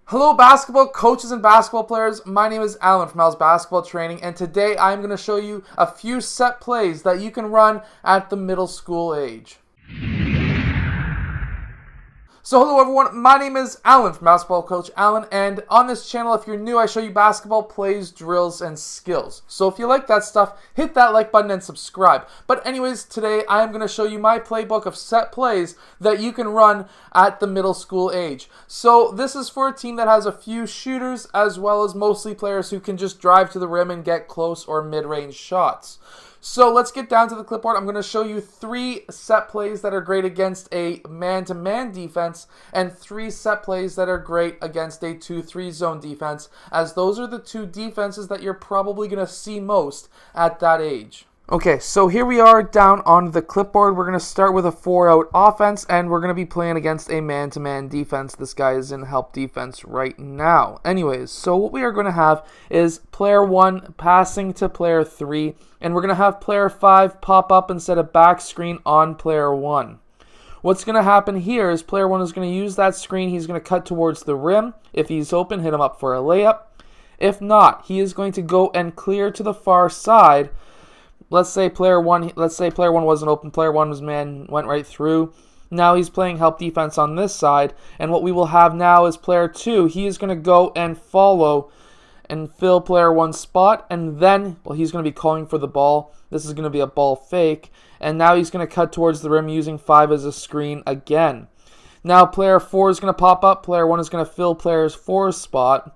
Hello basketball coaches and basketball players, my name is Alan from Al's Basketball Training, and today I'm going to show you a few set plays that you can run at the middle school age. So hello everyone, my name is Alan from Basketball Coach Alan, and on this channel, if you're new, I show you basketball plays, drills, and skills. So if you like that stuff, hit that like button and subscribe. But anyways, today I am going to show you my playbook of set plays that you can run at the middle school age. So this is for a team that has a few shooters as well as mostly players who can just drive to the rim and get close or mid-range shots. So let's get down to the clipboard. I'm going to show you 3 set plays that are great against a man-to-man defense and 3 set plays that are great against a 2-3 zone defense, as those are the 2 defenses that you're probably going to see most at that age. Okay, so here we are down on the clipboard. We're going to start with a 4-out offense, and we're going to be playing against a man-to-man defense. This guy is in help defense right now. Anyways, so what we are going to have is player 1 passing to player 3, and we're going to have player 5 pop up and set a back screen on player 1. What's going to happen here is player 1 is going to use that screen. He's going to cut towards the rim. If he's open, hit him up for a layup. If not, he is going to go and clear to the far side. Let's say player 1 wasn't open, player 1 was man, went right through. Now he's playing help defense on this side, and what we will have now is player 2. He is going to go and follow and fill player 1's spot, and then, well, he's going to be calling for the ball. This is going to be a ball fake, and now he's going to cut towards the rim using 5 as a screen again. Now player 4 is going to pop up. Player 1 is going to fill player 4's spot.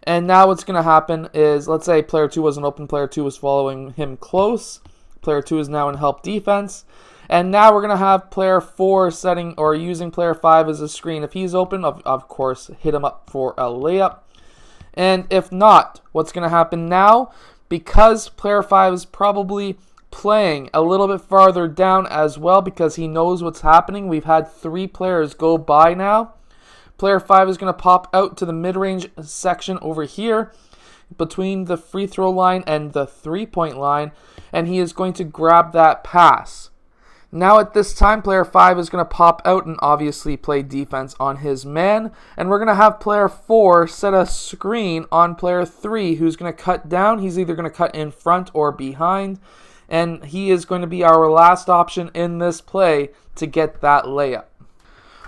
And now what's going to happen is, let's say player 2 wasn't open, player 2 was following him close. Player 2 is now in help defense. And now we're going to have player 4 setting or using player 5 as a screen. If he's open, of course, hit him up for a layup. And if not, what's going to happen now? Because player 5 is probably playing a little bit farther down as well because he knows what's happening. We've had 3 players go by now. Player 5 is going to pop out to the mid-range section over here between the free throw line and the 3-point line, and he is going to grab that pass. Now at this time, player 5 is going to pop out and obviously play defense on his man, and we're going to have player 4 set a screen on player 3 who's going to cut down. He's either going to cut in front or behind, and he is going to be our last option in this play to get that layup.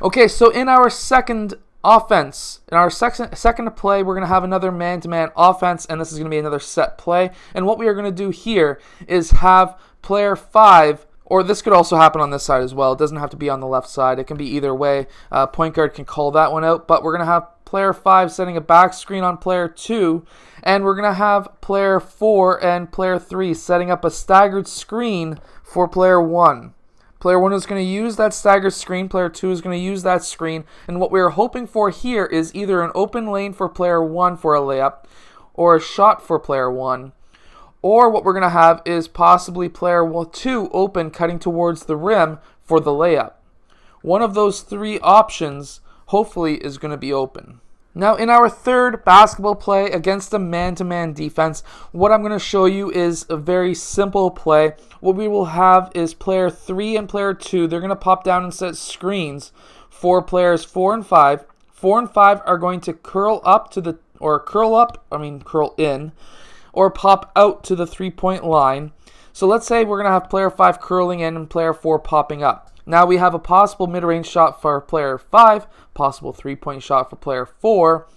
Okay, so in our second offense, in our second play, we're going to have another man-to-man offense, and this is going to be another set play. And what we are going to do here is have player 5, or this could also happen on this side as well. It doesn't have to be on the left side. It can be either way. Point guard can call that one out, but we're going to have player 5 setting a back screen on player 2, and we're going to have player 4 and player 3 setting up a staggered screen for player 1. Player 1 is going to use that staggered screen. Player 2 is going to use that screen. And what we're hoping for here is either an open lane for player 1 for a layup or a shot for player 1. Or what we're going to have is possibly player 2 open cutting towards the rim for the layup. One of those 3 options hopefully is going to be open. Now in our third basketball play against a man-to-man defense, what I'm going to show you is a very simple play. What we will have is player 3 and player 2. They're going to pop down and set screens for players 4 and 5. 4 and 5 are going to curl in, or pop out to the 3-point line. So let's say we're going to have player 5 curling in and player 4 popping up. Now we have a possible mid-range shot for player 5, possible 3-point shot for player 4,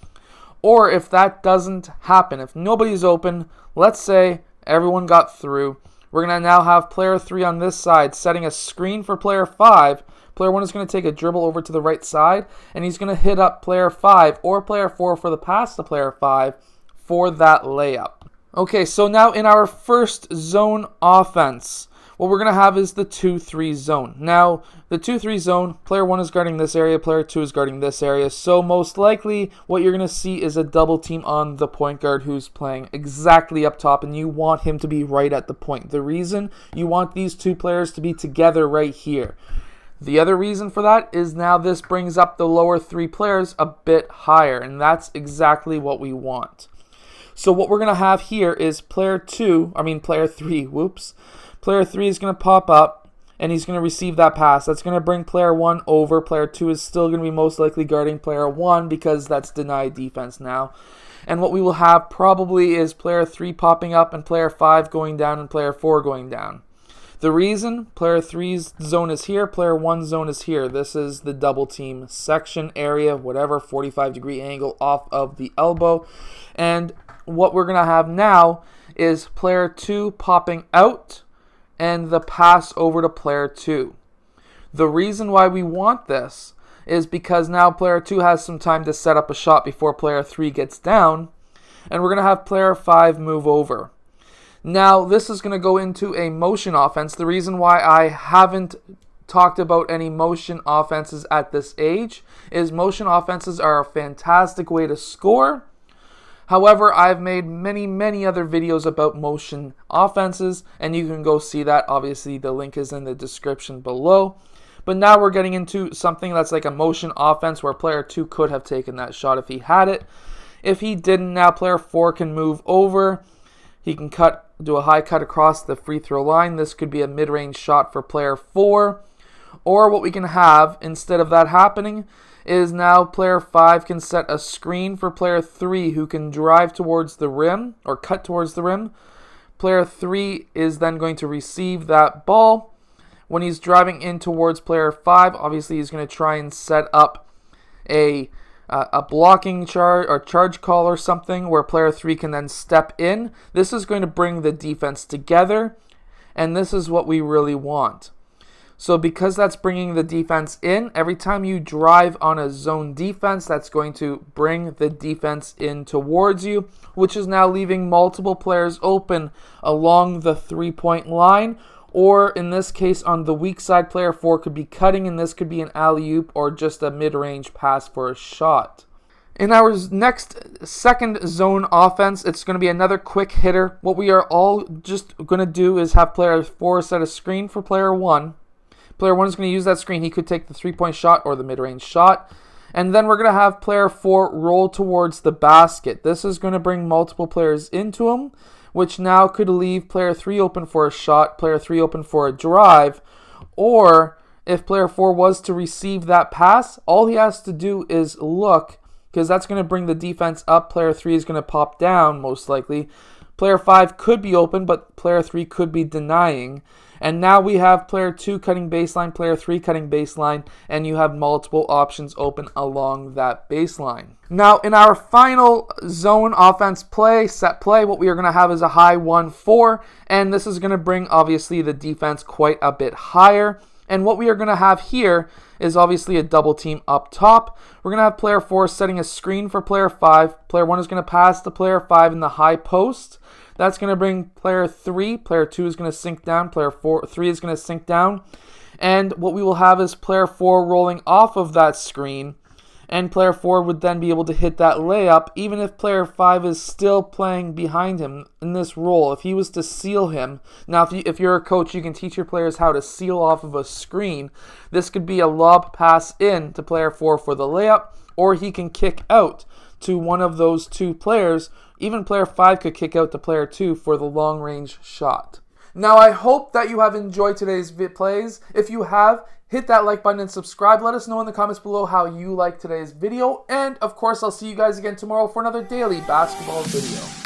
or if that doesn't happen, if nobody's open, let's say everyone got through, we're going to now have player 3 on this side setting a screen for player 5. Player 1 is going to take a dribble over to the right side, and he's going to hit up player 5 or player 4 for the pass to player 5 for that layup. Okay, so now in our first zone offense, what we're going to have is the 2-3 zone. Now, the 2-3 zone, player 1 is guarding this area, player 2 is guarding this area. So most likely what you're going to see is a double team on the point guard who's playing exactly up top, and you want him to be right at the point. The reason you want these 2 players to be together right here. The other reason for that is now this brings up the lower 3 players a bit higher, and that's exactly what we want. So what we're going to have here is player 3, Player 3 is going to pop up. and he's going to receive that pass. That's going to bring player 1 over. Player 2 is still going to be most likely guarding player 1 because that's denied defense now. And what we will have probably is player 3 popping up and player 5 going down and player 4 going down. The reason, player 3's zone is here, player 1's zone is here. This is the double team section area, whatever, 45-degree angle off of the elbow. And what we're going to have now is player 2 popping out and the pass over to player 2. The reason why we want this is because now player 2 has some time to set up a shot before player 3 gets down, and we're going to have player 5 move over. Now, this is going to go into a motion offense. The reason why I haven't talked about any motion offenses at this age is motion offenses are a fantastic way to score. However, I've made many other videos about motion offenses, and you can go see that. Obviously, the link is in the description below. But now we're getting into something that's like a motion offense where player 2 could have taken that shot if he had it. If he didn't, now player 4 can move over. He can do a high cut across the free throw line. This could be a mid-range shot for player 4. Or what we can have, instead of that happening, is now player 5 can set a screen for player 3 who can drive towards the rim or cut towards the rim. Player 3 is then going to receive that ball. When he's driving in towards player 5, obviously he's going to try and set up a blocking charge or charge call or something where player 3 can then step in. This is going to bring the defense together, and this is what we really want. So because that's bringing the defense in, every time you drive on a zone defense, that's going to bring the defense in towards you, which is now leaving multiple players open along the three-point line. Or in this case, on the weak side, player 4 could be cutting, and this could be an alley-oop or just a mid-range pass for a shot. In our next second zone offense, it's going to be another quick hitter. What we are all just going to do is have player 4 set a screen for player 1. Player 1 is going to use that screen. He could take the three-point shot or the mid-range shot. And then we're going to have player 4 roll towards the basket. This is going to bring multiple players into him, which now could leave player 3 open for a shot, player 3 open for a drive, or if player 4 was to receive that pass, all he has to do is look, because that's going to bring the defense up. Player 3 is going to pop down, most likely. Player 5 could be open, but player 3 could be denying. And now we have player 2 cutting baseline, player 3 cutting baseline, and you have multiple options open along that baseline. Now, in our final zone offense play, set play, what we are going to have is a high 1-4, and this is going to bring, obviously, the defense quite a bit higher. And what we are going to have here is obviously a double team up top. We're going to have player 4 setting a screen for player 5. Player 1 is going to pass to player 5 in the high post. That's going to bring player 3. Player 2 is going to sink down. Player 3 is going to sink down. And what we will have is player 4 rolling off of that screen. And player 4 would then be able to hit that layup, even if player 5 is still playing behind him in this role. If he was to seal him, now if you're a coach, you can teach your players how to seal off of a screen. This could be a lob pass in to player 4 for the layup, or he can kick out to one of those two players. Even player 5 could kick out to player 2 for the long-range shot. Now, I hope that you have enjoyed today's plays. If you have, hit that like button and subscribe. Let us know in the comments below how you liked today's video. And, of course, I'll see you guys again tomorrow for another daily basketball video.